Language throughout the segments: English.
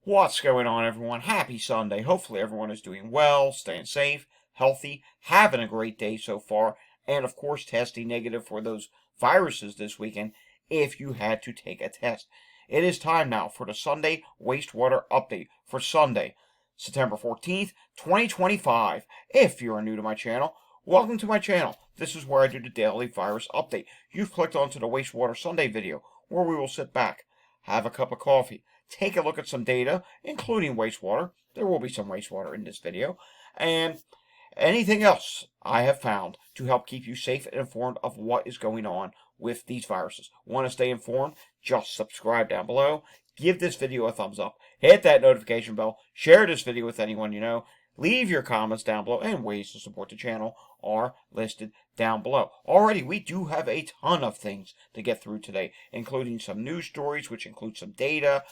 What's going on, everyone? Happy Sunday. Hopefully everyone is doing well, staying safe, healthy, having a great day so far, and of course testing negative for those viruses this weekend if you had to take a test. It is time now for the Sunday Wastewater Update for Sunday, September 14th, 2025. If you are new to my channel, welcome to my channel. This is where I do the daily virus update. You've clicked onto the Wastewater Sunday video, where we will sit back, have a cup of coffee, take a look at some data, including wastewater. There will be some wastewater in this video, and anything else I have found to help keep you safe and informed of what is going on with these viruses. Want to stay informed? Just subscribe down below. Give this video a thumbs up. Hit that notification bell. Share this video with anyone you know. Leave your comments down below, and ways to support the channel are listed down below. Already, we do have a ton of things to get through today, including some news stories, which include some data.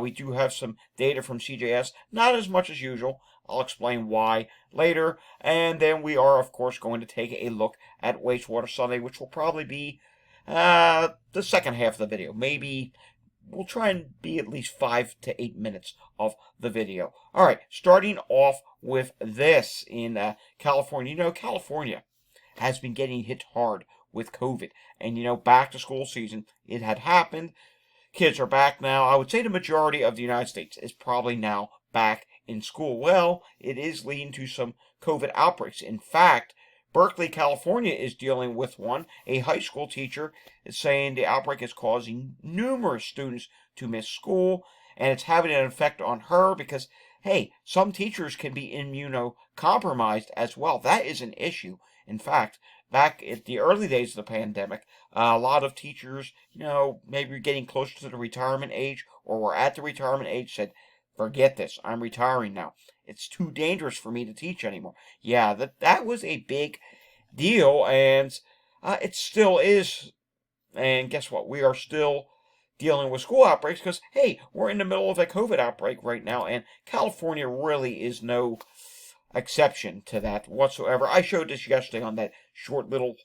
We do have some data from CJS, not as much as usual. I'll explain why later. And then we are, of course, going to take a look at Wastewater Sunday, which will probably be the second half of the video. Maybe we'll try and be at least 5 to 8 minutes of the video. All right, starting off with this in California. You know, California has been getting hit hard with COVID. And, you know, back to school season, it had happened. Kids are back now. I would say the majority of the United States is probably now back in school. Well, it is leading to some COVID outbreaks. In fact, Berkeley, California is dealing with one. A high school teacher is saying the outbreak is causing numerous students to miss school, and it's having an effect on her because, hey, some teachers can be immunocompromised as well. That is an issue. In fact, back at the early days of the pandemic, a lot of teachers, you know, maybe getting closer to the retirement age or were at the retirement age, said, forget this, I'm retiring now. It's too dangerous for me to teach anymore. Yeah, that was a big deal, and it still is. And guess what? We are still dealing with school outbreaks because, hey, we're in the middle of a COVID outbreak right now, and California really is no exception to that whatsoever. I showed this yesterday on that short little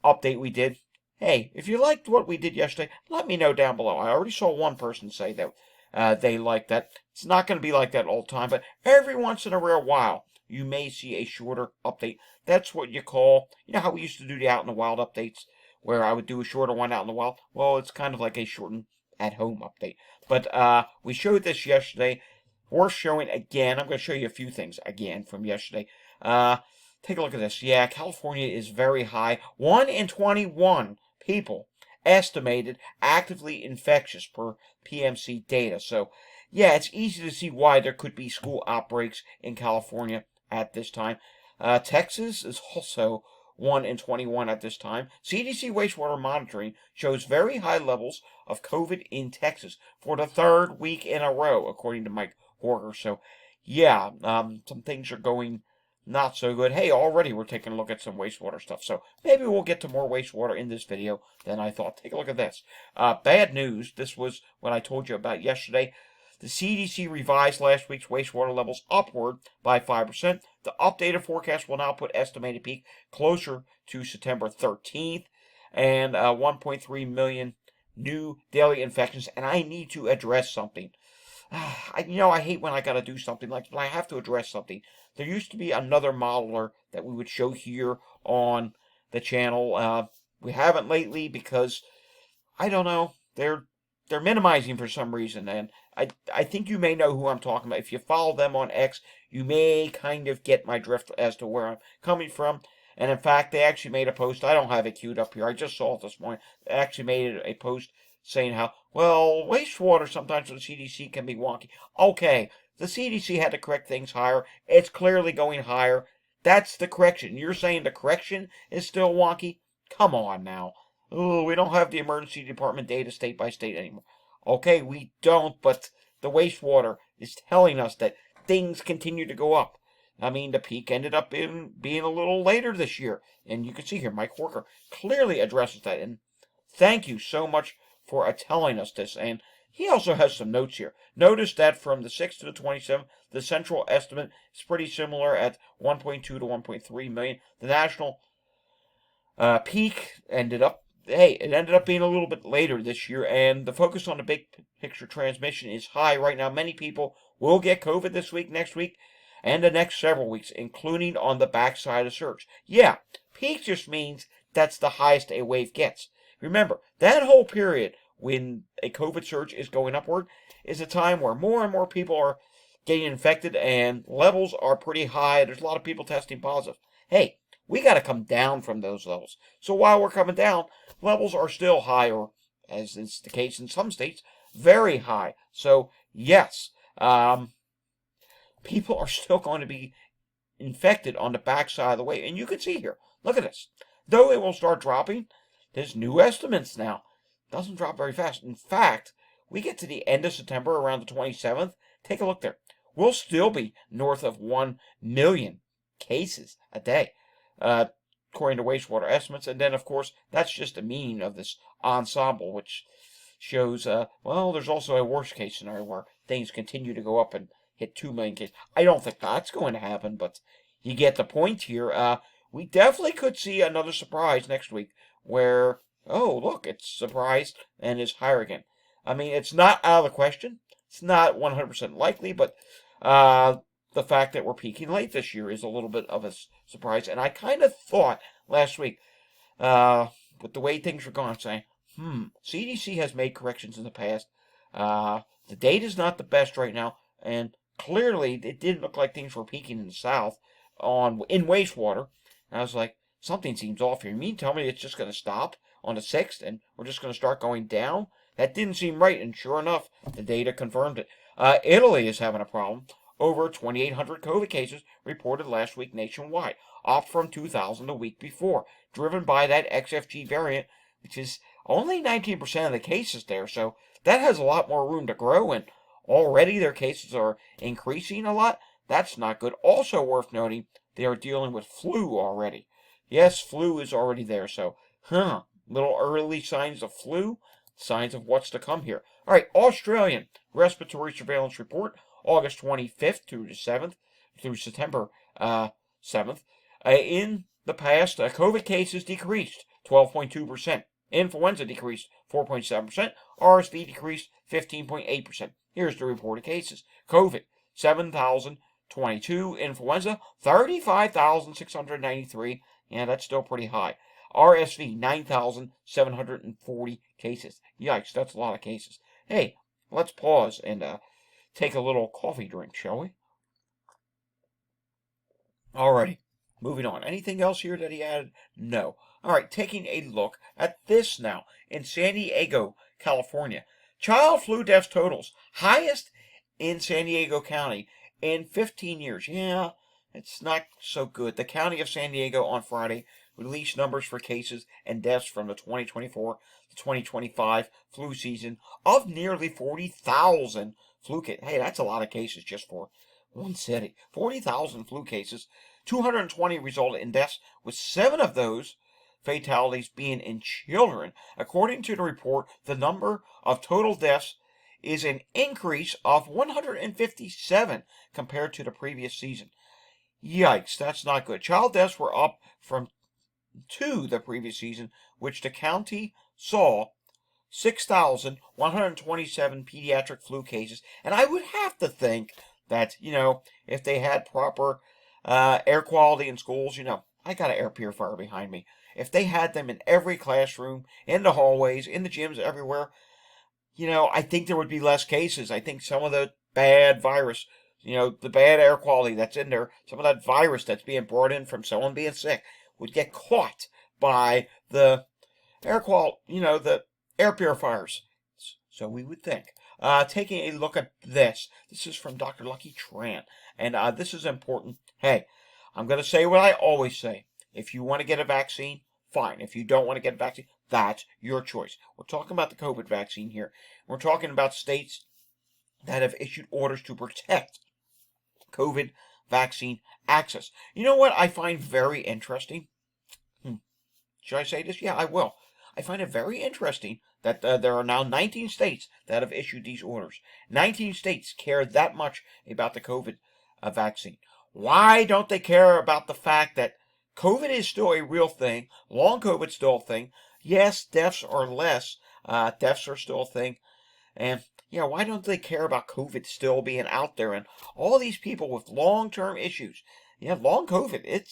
update we did. Hey, if you liked what we did yesterday, let me know down below. I already saw one person say that they liked that. It's not going to be like that all the time, but every once in a rare while, you may see a shorter update. That's what you call, you know how we used to do the Out in the Wild updates, where I would do a shorter one out in the wild? Well, it's kind of like a shortened at-home update. But we showed this yesterday. Worth showing again. I'm going to show you a few things again from yesterday. Take a look at this. Yeah, California is very high. 1 in 21 people estimated actively infectious per PMC data. So, yeah, it's easy to see why there could be school outbreaks in California at this time. Texas is also 1 in 21 at this time. CDC wastewater monitoring shows very high levels of COVID in Texas for the third week in a row, according to Mike Horker. So, yeah, some things are going not so good. Hey, already we're taking a look at some wastewater stuff. So maybe we'll get to more wastewater in this video than I thought. Take a look at this. Bad news. This was what I told you about yesterday. The CDC revised last week's wastewater levels upward by 5%. The updated forecast will now put estimated peak closer to September 13th and 1.3 million new daily infections. And I need to address something. I hate when I got to do something like that, but I have to address something. There used to be another modeler that we would show here on the channel. We haven't lately because, I don't know, they're minimizing for some reason, and I think you may know who I'm talking about. If you follow them on X, you may kind of get my drift as to where I'm coming from. And in fact, they actually made a post. I don't have it queued up here. I just saw it this morning. They actually made a post saying how, well, wastewater sometimes for the CDC can be wonky. Okay, the CDC had to correct things higher. It's clearly going higher. That's the correction. You're saying the correction is still wonky? Come on now. Oh, we don't have the emergency department data state by state anymore. Okay, we don't, but the wastewater is telling us that things continue to go up. I mean, the peak ended up being a little later this year. And you can see here, Mike Horker clearly addresses that. And thank you so much for telling us this. And he also has some notes here. Notice that from the 6th to the 27th, the central estimate is pretty similar at 1.2 to 1.3 million. The national peak ended up hey, it ended up being a little bit later this year, and the focus on the big picture transmission is high right now. Many people will get COVID this week, next week, and the next several weeks, including on the backside of surge. Yeah, peak just means that's the highest a wave gets. Remember, that whole period when a COVID surge is going upward is a time where more and more people are getting infected and levels are pretty high. There's a lot of people testing positive. Hey, we got to come down from those levels. So while we're coming down, levels are still high, or as is the case in some states, very high. So yes, people are still going to be infected on the backside of the wave. And you can see here, look at this. Though it will start dropping, there's new estimates now. It doesn't drop very fast. In fact, we get to the end of September, around the 27th. Take a look there. We'll still be north of 1 million cases a day, according to wastewater estimates. And then, of course, that's just the mean of this ensemble, which shows, well, there's also a worst case scenario where things continue to go up and hit 2 million cases. I don't think that's going to happen, but you get the point here. We definitely could see another surprise next week where, oh, look, it's surprised and is higher again. I mean, it's not out of the question. It's not 100% likely, but the fact that we're peaking late this year is a little bit of a surprise. And I kind of thought last week, with the way things were going, saying, CDC has made corrections in the past. The data's not the best right now, and clearly it didn't look like things were peaking in the south in wastewater. And I was like, something seems off here. You mean tell me it's just going to stop on the 6th and we're just going to start going down? That didn't seem right, and sure enough, the data confirmed it. Italy is having a problem. Over 2,800 COVID cases reported last week nationwide, up from 2,000 the week before, driven by that XFG variant, which is only 19% of the cases there, so that has a lot more room to grow, and already their cases are increasing a lot. That's not good. Also worth noting, they are dealing with flu already. Yes, flu is already there, so, little early signs of flu, signs of what's to come here. All right, Australian respiratory surveillance report, August 25th through the 7th, through September 7th. In the past, COVID cases decreased 12.2%. Influenza decreased 4.7%. RSV decreased 15.8%. Here's the reported cases. COVID, 7,022. Influenza, 35,693. Yeah, that's still pretty high. RSV, 9,740 cases. Yikes, that's a lot of cases. Hey, let's pause and take a little coffee drink, shall we? Alrighty, moving on. Anything else here that he added? No. Alright, taking a look at this now. In San Diego, California. Child flu death totals. Highest in San Diego County in 15 years. Yeah, it's not so good. The County of San Diego on Friday released numbers for cases and deaths from the 2024 to 2025 flu season of nearly 40,000 flu cases. Hey, that's a lot of cases just for one city. 40,000 flu cases. 220 resulted in deaths, with 7 of those fatalities being in children. According to the report, the number of total deaths is an increase of 157 compared to the previous season. Yikes, that's not good. Child deaths were up from 2 the previous season, which the county saw 6,127 pediatric flu cases. And I would have to think that, if they had proper air quality in schools, I got an air purifier behind me. If they had them in every classroom, in the hallways, in the gyms, everywhere, I think there would be less cases. I think some of the bad virus, the bad air quality that's in there, some of that virus that's being brought in from someone being sick would get caught by the air quality, the air purifiers. So we would think. Taking a look at this. This is from Dr. Lucky Tran. And this is important. Hey, I'm going to say what I always say. If you want to get a vaccine, fine. If you don't want to get a vaccine, that's your choice. We're talking about the COVID vaccine here. We're talking about states that have issued orders to protect COVID vaccine access. You know what I find very interesting? Should I say this? Yeah, I will. I find it very interesting that there are now 19 states that have issued these orders. 19 states care that much about the COVID vaccine. Why don't they care about the fact that COVID is still a real thing, long COVID is still a thing, Yes, deaths are less. Deaths are still a thing. And, why don't they care about COVID still being out there and all these people with long-term issues? Long COVID.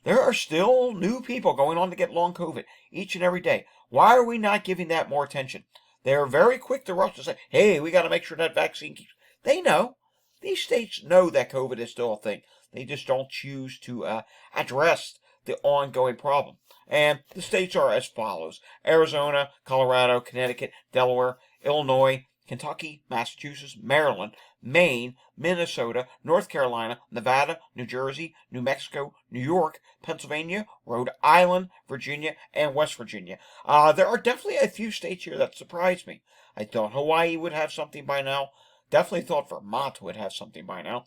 There are still new people going on to get long COVID each and every day. Why are we not giving that more attention? They're very quick to rush to say, hey, we got to make sure that vaccine keeps. They know. These states know that COVID is still a thing. They just don't choose to address the ongoing problem. And the states are as follows: Arizona, Colorado, Connecticut, Delaware, Illinois, Kentucky, Massachusetts, Maryland, Maine, Minnesota, North Carolina, Nevada, New Jersey, New Mexico, New York, Pennsylvania, Rhode Island, Virginia, and West Virginia. There are definitely a few states here that surprise me. I thought Hawaii would have something by now. Definitely thought Vermont would have something by now.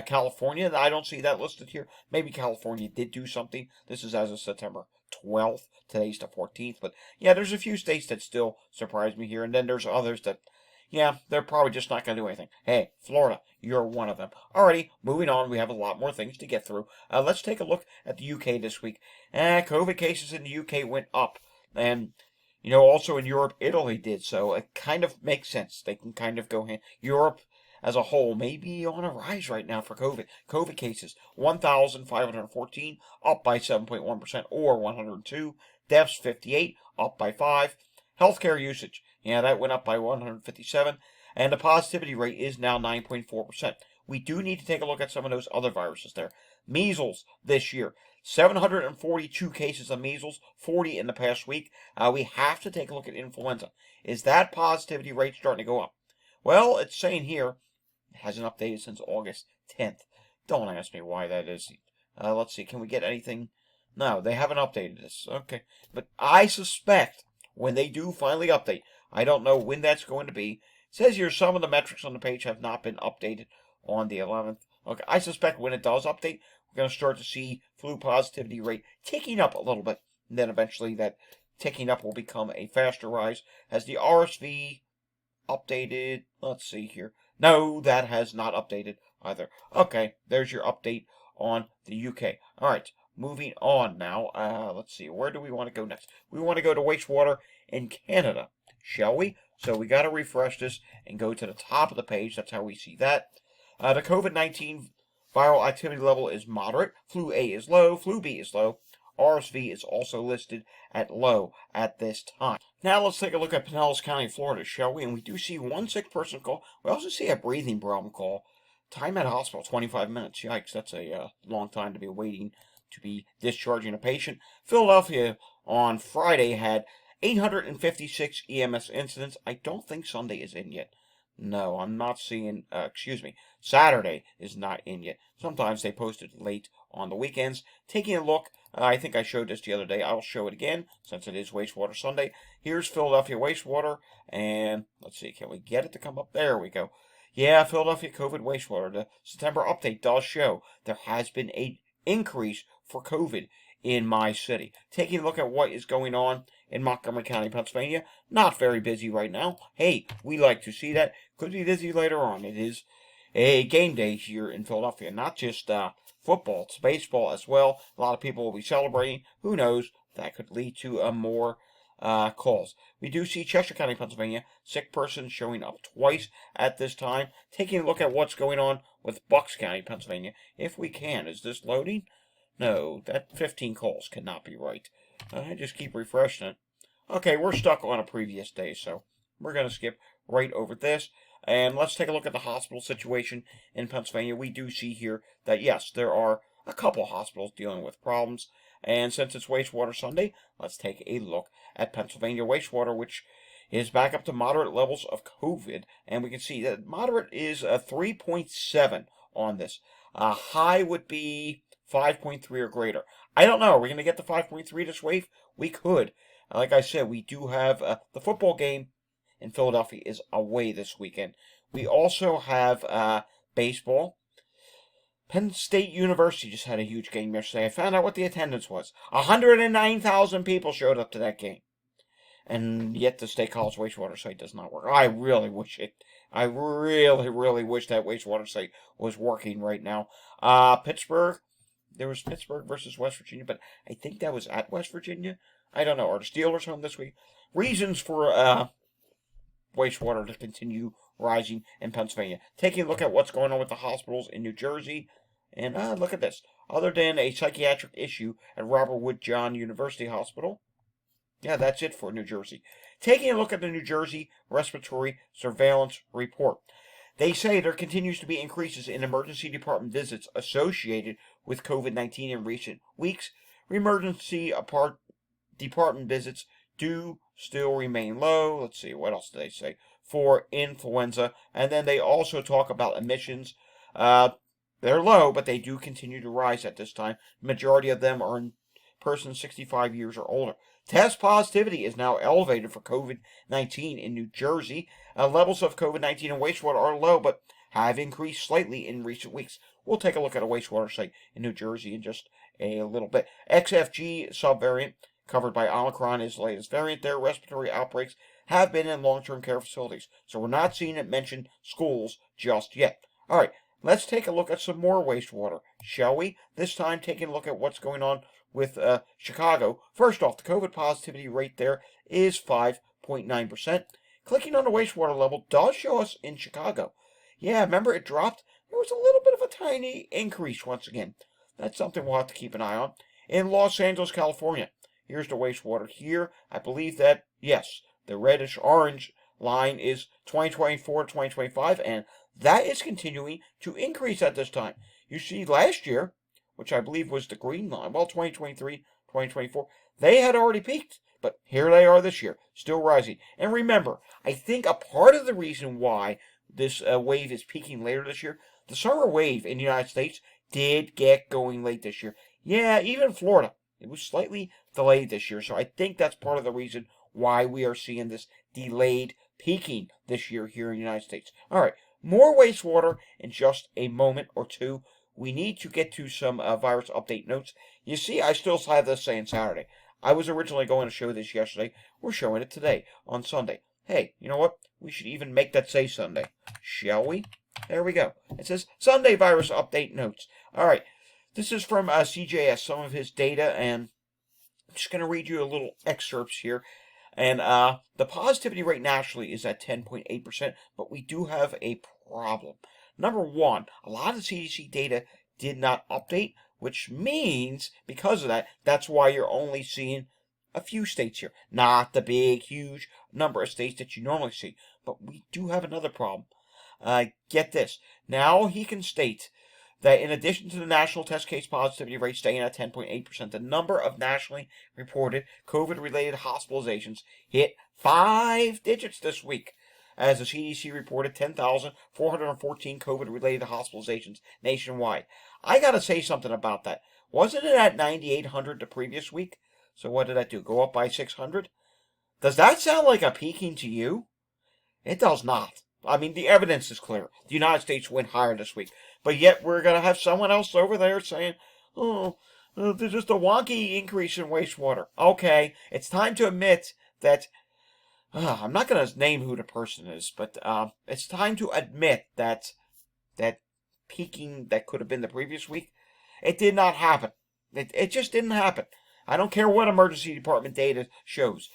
California, I don't see that listed here. Maybe California did do something. This is as of September 12th. Today's the 14th. But there's a few states that still surprise me here. And then there's others that, they're probably just not going to do anything. Hey, Florida, you're one of them. Alrighty, moving on. We have a lot more things to get through. Let's take a look at the UK this week. COVID cases in the UK went up. And, also in Europe, Italy did. So it kind of makes sense. They can kind of go hand. Europe as a whole may be on a rise right now for COVID. COVID cases, 1,514, up by 7.1%, or 102. Deaths, 58, up by 5. Healthcare usage, that went up by 157. And the positivity rate is now 9.4%. We do need to take a look at some of those other viruses there. Measles this year, 742 cases of measles, 40 in the past week. We have to take a look at influenza. Is that positivity rate starting to go up? Well, it's saying here, it hasn't updated since August 10th. Don't ask me why that is. Let's see, can we get anything? No, they haven't updated this. Okay, but I suspect when they do finally update, I don't know when that's going to be. It says here some of the metrics on the page have not been updated on the 11th. Okay, I suspect when it does update, we're going to start to see flu positivity rate ticking up a little bit. And then eventually that ticking up will become a faster rise. Has the RSV updated? Let's see here. No, that has not updated either. Okay, there's your update on the UK. All right, moving on now. Let's see, where do we want to go next? We want to go to wastewater in Canada, shall we? So we got to refresh this and go to the top of the page. That's how we see that. The COVID-19 viral activity level is moderate. Flu A is low. Flu B is low. RSV is also listed at low at this time. Now let's take a look at Pinellas County, Florida, shall we? And we do see one sick person call. We also see a breathing problem call. Time at hospital, 25 minutes. Yikes, that's a long time to be waiting to be discharging a patient. Philadelphia on Friday had 856 EMS incidents. I don't think Sunday is in yet. No, I'm not seeing, Saturday is not in yet. Sometimes they post it late on the weekends. Taking a look, I think I showed this the other day. I'll show it again since it is Wastewater Sunday. Here's Philadelphia Wastewater, and let's see, can we get it to come up? There we go. Yeah, Philadelphia COVID Wastewater. The September update does show there has been an increase for COVID in my city. Taking a look at what is going on in Montgomery County, Pennsylvania. Not very busy right now. Hey, we like to see that. Could be busy later on. It is a game day here in Philadelphia. Not just football, it's baseball as well. A lot of people will be celebrating. Who knows? That could lead to more calls. We do see Cheshire County, Pennsylvania. Sick person showing up twice at this time. Taking a look at what's going on with Bucks County, Pennsylvania. If we can. Is this loading? No, that 15 calls cannot be right. I just keep refreshing it. Okay, we're stuck on a previous day, so we're going to skip right over this. And let's take a look at the hospital situation in Pennsylvania. We do see here that, yes, there are a couple hospitals dealing with problems. And since it's Wastewater Sunday, let's take a look at Pennsylvania wastewater, which is back up to moderate levels of COVID. And we can see that moderate is a 3.7 on this. High would be 5.3 or greater. I don't know. Are we going to get the 5.3 this wave? We could. Like I said, we do have the football game in Philadelphia is away this weekend. We also have baseball. Penn State University just had a huge game yesterday. I found out what the attendance was. 109,000 people showed up to that game. And yet the State College wastewater site does not work. I really wish it. I really, really wish that wastewater site was working right now. Pittsburgh, there was Pittsburgh versus West Virginia, but I think that was at West Virginia. I don't know. Are the Steelers home this week? Reasons for wastewater to continue rising in Pennsylvania. Taking a look at what's going on with the hospitals in New Jersey. And look at this. Other than a psychiatric issue at Robert Wood John University Hospital, yeah, that's it for New Jersey. Taking a look at the New Jersey Respiratory Surveillance Report. They say there continues to be increases in emergency department visits associated with COVID-19 in recent weeks. Emergency department visits do still remain low. Let's see, what else do they say? For influenza. And then they also talk about admissions. They're low, but they do continue to rise at this time. The majority of them are in persons 65 years or older. Test positivity is now elevated for COVID-19 in New Jersey. Levels of COVID-19 in wastewater are low, but have increased slightly in recent weeks. We'll take a look at a wastewater site in New Jersey in just a little bit. XFG subvariant, covered by Omicron, is the latest variant. Their respiratory outbreaks have been in long-term care facilities, so we're not seeing it mention schools just yet. All right, let's take a look at some more wastewater, shall we? This time taking a look at what's going on with Chicago. First off, the COVID positivity rate there is 5.9%. Clicking on the wastewater level does show us in Chicago. Yeah, remember it dropped? There was a little bit of a tiny increase once again. That's something we'll have to keep an eye on. In Los Angeles, California, here's the wastewater here. I believe that, yes, the reddish-orange line is 2024 to 2025, and that is continuing to increase at this time. You see, last year, which I believe was the green line, well, 2023, 2024, they had already peaked. But here they are this year, still rising. And remember, I think a part of the reason why this wave is peaking later this year, the summer wave in the United States did get going late this year. Yeah, even Florida, it was slightly delayed this year. So I think that's part of the reason why we are seeing this delayed peaking this year here in the United States. All right, more wastewater in just a moment or two. We need to get to some virus update notes. You see, I still have this saying Saturday. I was originally going to show this yesterday. We're showing it today on Sunday. Hey, you know what? We should even make that say Sunday. Shall we? There we go. It says Sunday virus update notes. All right. This is from CJS, some of his data, and I'm just going to read you a little excerpts here. And the positivity rate nationally is at 10.8%, but we do have a problem. Number one, a lot of the CDC data did not update, which means, because of that, that's why you're only seeing a few states here. Not the big, huge number of states that you normally see. But we do have another problem. Get this. Now he can state that in addition to the national test case positivity rate staying at 10.8%, the number of nationally reported COVID-related hospitalizations hit 5 digits this week, as the CDC reported 10,414 COVID-related hospitalizations nationwide. I got to say something about that. Wasn't it at 9,800 the previous week? So what did that do? Go up by 600? Does that sound like a peaking to you? It does not. I mean, the evidence is clear. The United States went higher this week. But yet we're going to have someone else over there saying, there's just a wonky increase in wastewater. Okay, it's time to admit that, I'm not going to name who the person is, but it's time to admit that peaking that could have been the previous week, it did not happen. It just didn't happen. I don't care what emergency department data shows.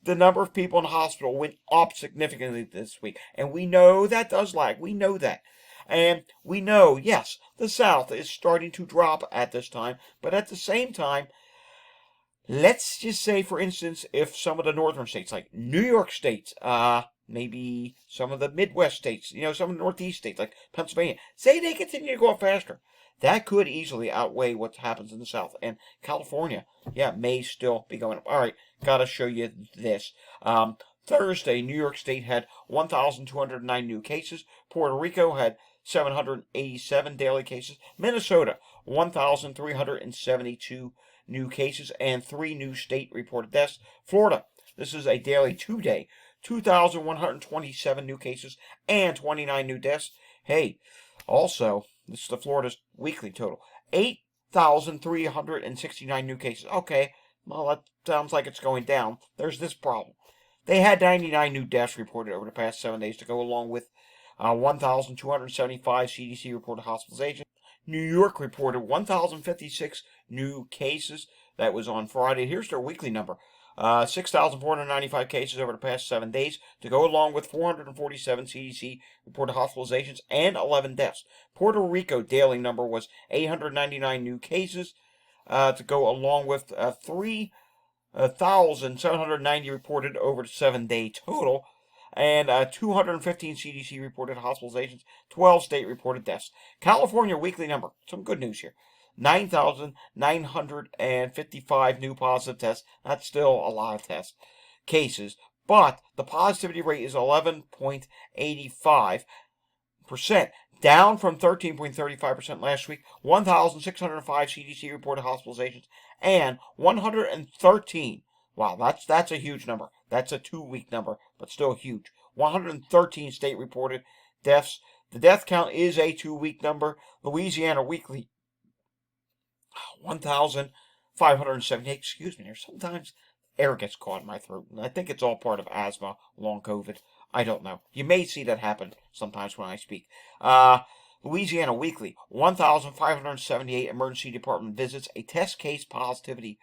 The number of people in the hospital went up significantly this week. And we know that does lag. We know that. And we know, yes, the South is starting to drop at this time. But at the same time, let's just say, for instance, if some of the northern states, like New York State, maybe some of the Midwest states, some of the Northeast states, like Pennsylvania, say they continue to go up faster, that could easily outweigh what happens in the South. And California, may still be going up. All right, got to show you this. Thursday, New York State had 1,209 new cases. Puerto Rico had 787 daily cases. Minnesota, 1,372 new cases and 3 new state reported deaths. Florida, this is a daily 2-day, 2,127 new cases and 29 new deaths. Hey, also, this is the Florida's weekly total. 8,369 new cases. Okay, well, that sounds like it's going down. There's this problem. They had 99 new deaths reported over the past 7 days to go along with 1,275 CDC reported hospitalizations. New York reported 1,056 new cases. That was on Friday. Here's their weekly number. 6,495 cases over the past 7 days to go along with 447 CDC reported hospitalizations and 11 deaths. Puerto Rico daily number was 899 new cases to go along with 3,790 reported over the 7-day total, and 215 CDC reported hospitalizations, 12 state reported deaths. California weekly number, some good news here. 9,955 new positive tests. That's still a lot of tests, cases, but the positivity rate is 11.85%, down from 13.35% last week. 1,605 CDC reported hospitalizations and 113. Wow, that's a huge number. That's a 2-week number, but still huge. 113 state reported deaths. The death count is a 2-week number. Louisiana weekly 1,578. Excuse me, there's sometimes air gets caught in my throat. And I think it's all part of asthma, long COVID. I don't know. You may see that happen sometimes when I speak. Louisiana weekly 1,578 emergency department visits, a test case positivity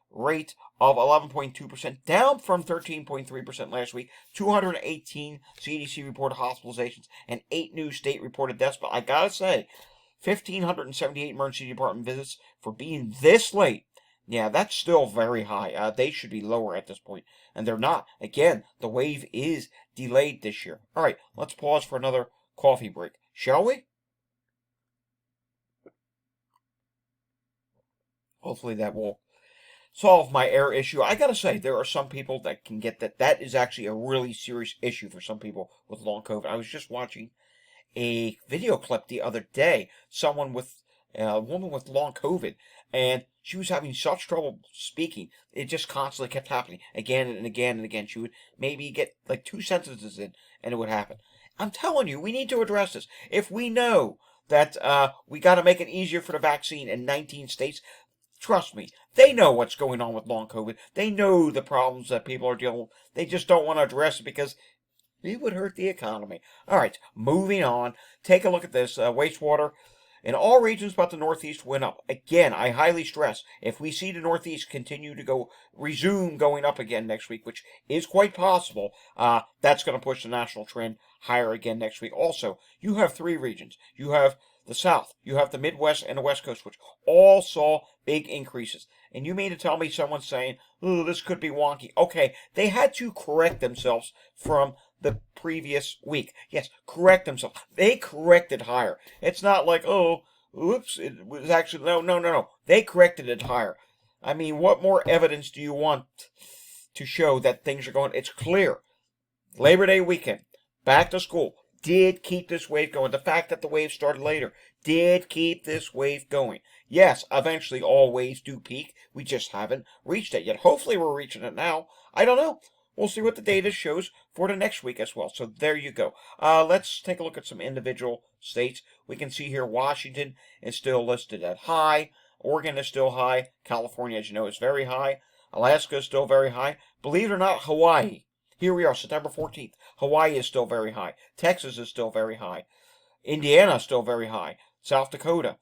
rate of 11.2%, down from 13.3% last week. 218 CDC reported hospitalizations and 8 new state reported deaths. But I gotta say, 1,578 emergency department visits for being this late. Yeah, that's still very high. They should be lower at this point, and they're not. Again, the wave is delayed this year. All right, let's pause for another coffee break, shall we? Hopefully that will solve my air issue. I gotta say, there are some people that can get that. That is actually a really serious issue for some people with long COVID. I was just watching a video clip the other day. A woman with long COVID, and she was having such trouble speaking. It just constantly kept happening again and again and again. She would maybe get like 2 sentences in, and it would happen. I'm telling you, we need to address this. If we know that we got to make it easier for the vaccine in 19 states, trust me, they know what's going on with long COVID. They know the problems that people are dealing with. They just don't want to address it because it would hurt the economy. All right, moving on. Take a look at this. Wastewater in all regions but the Northeast went up. Again, I highly stress, if we see the Northeast continue to resume going up again next week, which is quite possible, that's going to push the national trend higher again next week. Also, you have 3 regions. You have the South, you have the Midwest, and the West Coast, which all saw big increases. And you mean to tell me someone's saying, oh, this could be wonky. Okay, they had to correct themselves from the previous week. Yes, correct themselves. They corrected higher. It's not like, oh, oops, it was actually, no. They corrected it higher. I mean, what more evidence do you want to show that things are going? It's clear. Labor Day weekend, back to school, did keep this wave going. The fact that the wave started later did keep this wave going. Yes, eventually all waves do peak. We just haven't reached it yet. Hopefully we're reaching it now. I don't know. We'll see what the data shows for the next week as well. So there you go. Let's take a look at some individual states. We can see here Washington is still listed at high. Oregon is still high. California, as you know, is very high. Alaska is still very high. Believe it or not, Hawaii. Here we are, September 14th. Hawaii is still very high. Texas is still very high. Indiana is still very high. South Dakota,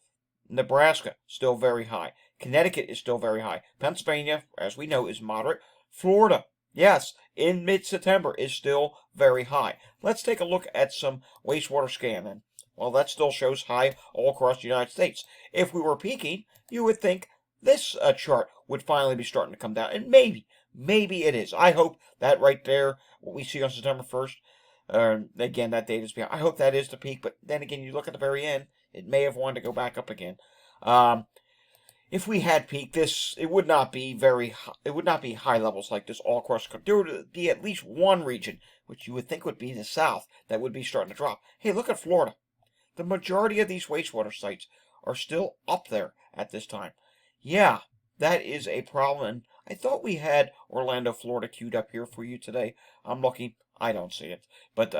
Nebraska, still very high. Connecticut is still very high. Pennsylvania, as we know, is moderate. Florida, yes, in mid-September is still very high. Let's take a look at some wastewater scan then. Well, that still shows high all across the United States. If we were peaking, you would think this chart would finally be starting to come down. And maybe it is. I hope that right there, what we see on September 1st, again, that date is behind. I hope that is the peak, but then again, you look at the very end, it may have wanted to go back up again. If we had peaked, it would not be very high, it would not be high levels like this all across the country. There would be at least one region, which you would think would be the South, that would be starting to drop. Hey, look at Florida. The majority of these wastewater sites are still up there at this time. Yeah, that is a problem. And I thought we had Orlando, Florida queued up here for you today. I'm looking. I don't see it. But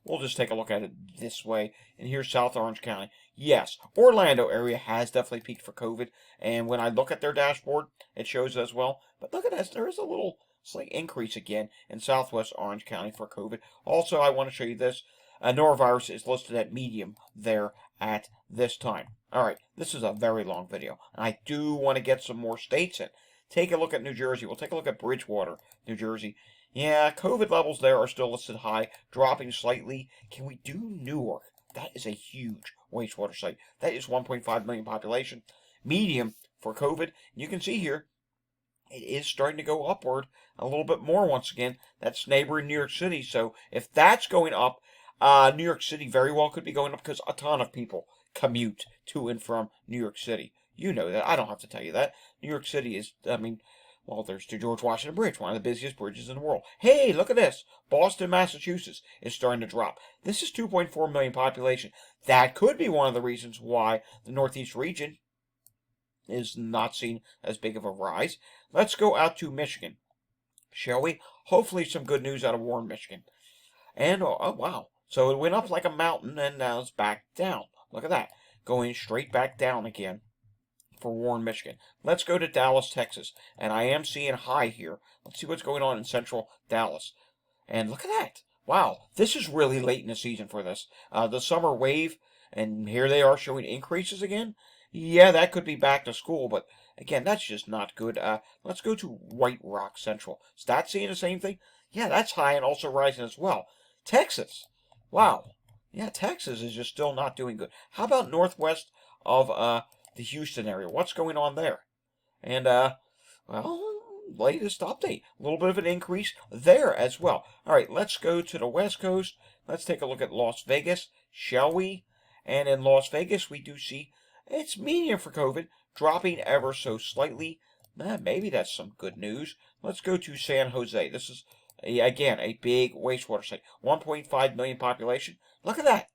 we'll just take a look at it this way. And here's South Orange County. Yes, Orlando area has definitely peaked for COVID. And when I look at their dashboard, it shows as well. But look at this. There is a little slight increase again in Southwest Orange County for COVID. Also, I want to show you this. norovirus is listed at medium there at this time. All right, this is a very long video, and I do want to get some more states in. Take a look at New Jersey. We'll take a look at Bridgewater, New Jersey. Yeah, COVID levels there are still listed high, dropping slightly. Can we do Newark? That is a huge wastewater site. That is 1.5 million population. Medium for COVID. You can see here, it is starting to go upward a little bit more once again. That's neighboring New York City. So if that's going up, New York City very well could be going up because a ton of people commute to and from New York City. You know that. I don't have to tell you that. New York City is, I mean, well, there's the George Washington Bridge, one of the busiest bridges in the world. Hey, look at this. Boston, Massachusetts is starting to drop. This is 2.4 million population. That could be one of the reasons why the Northeast region is not seen as big of a rise. Let's go out to Michigan, shall we? Hopefully some good news out of Warren, Michigan. And, oh wow. So it went up like a mountain, and now it's back down. Look at that. Going straight back down again for Warren, Michigan. Let's go to Dallas, Texas. And I am seeing high here. Let's see what's going on in central Dallas. And look at that. Wow. This is really late in the season for this. The summer wave, and here they are showing increases again. Yeah, that could be back to school, but again, that's just not good. Let's go to White Rock Central. Is that seeing the same thing? Yeah, that's high and also rising as well. Texas. Wow. Yeah, Texas is just still not doing good. How about northwest of the Houston area? What's going on there? And, well, latest update. A little bit of an increase there as well. All right, let's go to the West Coast. Let's take a look at Las Vegas, shall we? And in Las Vegas, we do see it's medium for COVID, dropping ever so slightly. Maybe that's some good news. Let's go to San Jose. This is, again, a big wastewater site. 1.5 million population. Look at that.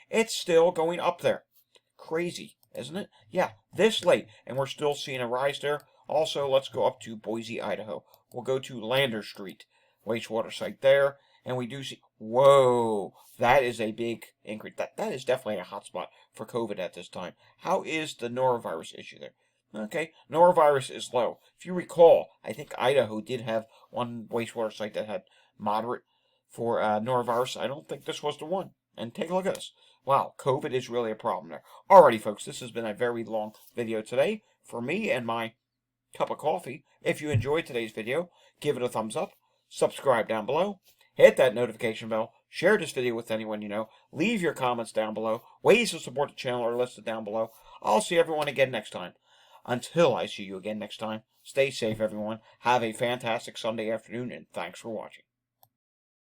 It's still going up there. Crazy, isn't it? Yeah, this late, and we're still seeing a rise there. Also, let's go up to Boise, Idaho. We'll go to Lander Street, wastewater site there, and we do see, whoa, that is a big increase. That is definitely a hotspot for COVID at this time. How is the norovirus issue there? Okay, norovirus is low. If you recall, I think Idaho did have one wastewater site that had moderate for norovirus. I don't think this was the one. And take a look at this. Wow, COVID is really a problem there. Alrighty, folks, this has been a very long video today for me and my cup of coffee. If you enjoyed today's video, give it a thumbs up, subscribe down below, hit that notification bell, share this video with anyone you know, leave your comments down below. Ways to support the channel are listed down below. I'll see everyone again next time. Until I see you again next time, stay safe, everyone. Have a fantastic Sunday afternoon, and thanks for watching.